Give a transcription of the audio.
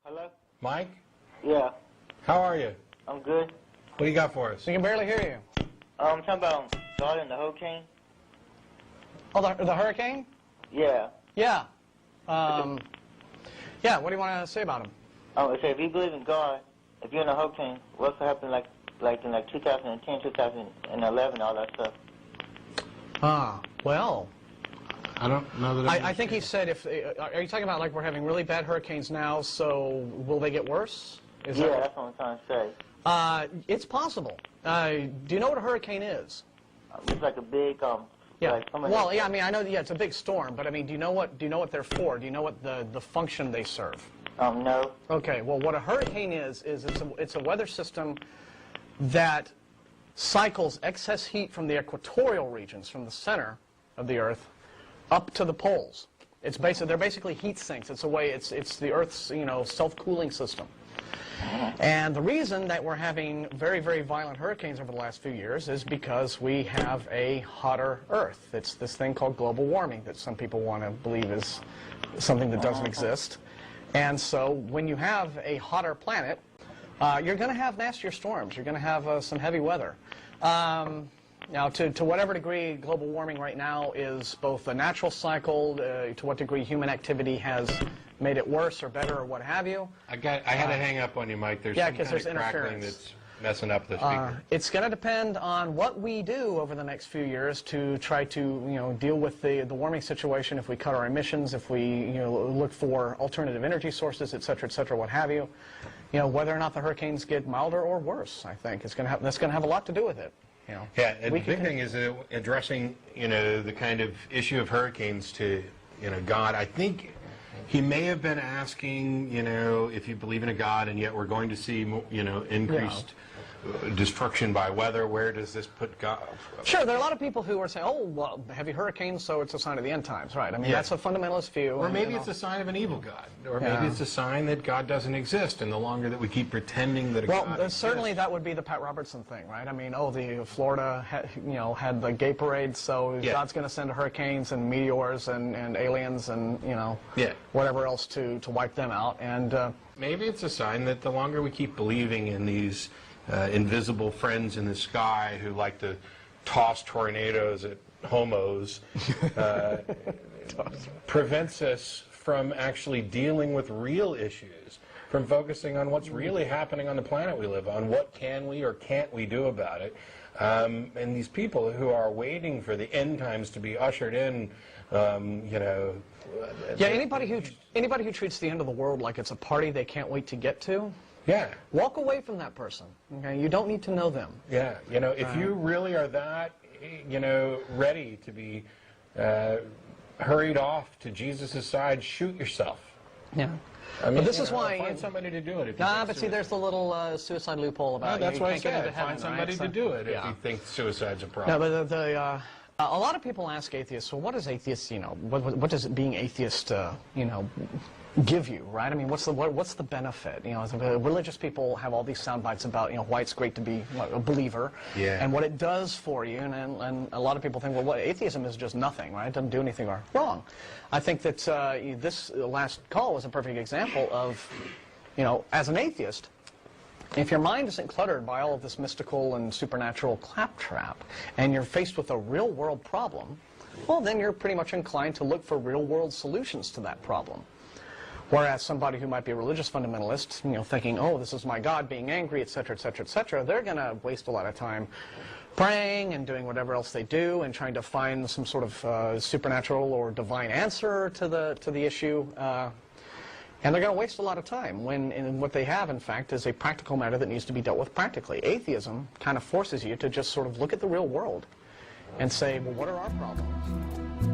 Hello? Mike? Yeah, How are you? I'm good. What do you got for us? We can barely hear you. I'm talking about God and the hurricane. Oh, the hurricane? Yeah. Yeah. Yeah, what do you want to say about him? I say if you believe in God, if you're in a hurricane, what's going to happen like in 2010, 2011, all that stuff? Well, I don't know that I think he said if, are you talking about like we're having really bad hurricanes now, so will they get worse? Is Yeah, that that's what I'm trying to say. It's possible. Do you know what a hurricane is? It's like a big, Yeah. like Well, yeah, I mean, I know, yeah, it's a big storm, but I mean, do you know what they're for? Do you know what the function they serve? no. Okay, well, what a hurricane is it's a weather system that cycles excess heat from the equatorial regions, from the center of the Earth, up to the poles. They're basically heat sinks. It's a way, it's the Earth's, self-cooling system. And the reason that we're having very, very violent hurricanes over the last few years is because we have a hotter Earth. It's this thing called global warming that some people want to believe is something that doesn't exist. And so when you have a hotter planet, you're going to have nastier storms. You're going to have some heavy weather. Now, to whatever degree global warming right now is both a natural cycle, to what degree human activity has made it worse or better or what have you. I had to hang up on you, Mike. There's some kind there's of crackling interference. that's messing up the speaker. It's going to depend on what we do over the next few years to try to, deal with the warming situation. If we cut our emissions, if we, look for alternative energy sources, et cetera, what have you. Whether or not the hurricanes get milder or worse, I think that's going to have a lot to do with it. Yeah, and the big thing is addressing, the kind of issue of hurricanes to, God. I think he may have been asking, if you believe in a God, and yet we're going to see, increased destruction by weather. Where does this put God? Sure, there are a lot of people who are saying, oh, well, heavy hurricanes, so it's a sign of the end times, right? I mean, that's a fundamentalist view. Or maybe it's a sign of an evil God. Or maybe it's a sign that God doesn't exist, and the longer that we keep pretending that God exists. Certainly that would be the Pat Robertson thing, right? I mean, the Florida, had the gay parade, so God's going to send hurricanes and meteors and aliens and, whatever else to wipe them out. And maybe it's a sign that the longer we keep believing in these invisible friends in the sky who like to toss tornadoes at homos prevents us from actually dealing with real issues, from focusing on what's really happening on the planet we live on, what can we or can't we do about it. And these people who are waiting for the end times to be ushered in, anybody who treats the end of the world like it's a party they can't wait to get to, walk away from that person. Okay, you don't need to know them. Yeah, if you really are that, ready to be hurried off to Jesus' side, shoot yourself. Yeah. I mean, but this is why find somebody to do it. If but see, there's the little suicide loophole about that's you what I can't get said. into heaven, Find somebody right? to do it if you think suicide's a problem. No, but a lot of people ask atheists, well, what does atheists, what does being atheist, give you, right? I mean, what's the benefit? Religious people have all these sound bites about, why it's great to be a believer and what it does for you, and a lot of people think, well, what atheism is just nothing, right? It doesn't do anything wrong. I think that this last call was a perfect example of, as an atheist, if your mind isn't cluttered by all of this mystical and supernatural claptrap, and you're faced with a real-world problem, well, then you're pretty much inclined to look for real-world solutions to that problem. Whereas somebody who might be a religious fundamentalist, thinking, oh, this is my God being angry, et cetera, they're going to waste a lot of time praying and doing whatever else they do and trying to find some sort of supernatural or divine answer to the issue. And they're going to waste a lot of time when what they have, in fact, is a practical matter that needs to be dealt with practically. Atheism kind of forces you to just sort of look at the real world and say, well, what are our problems?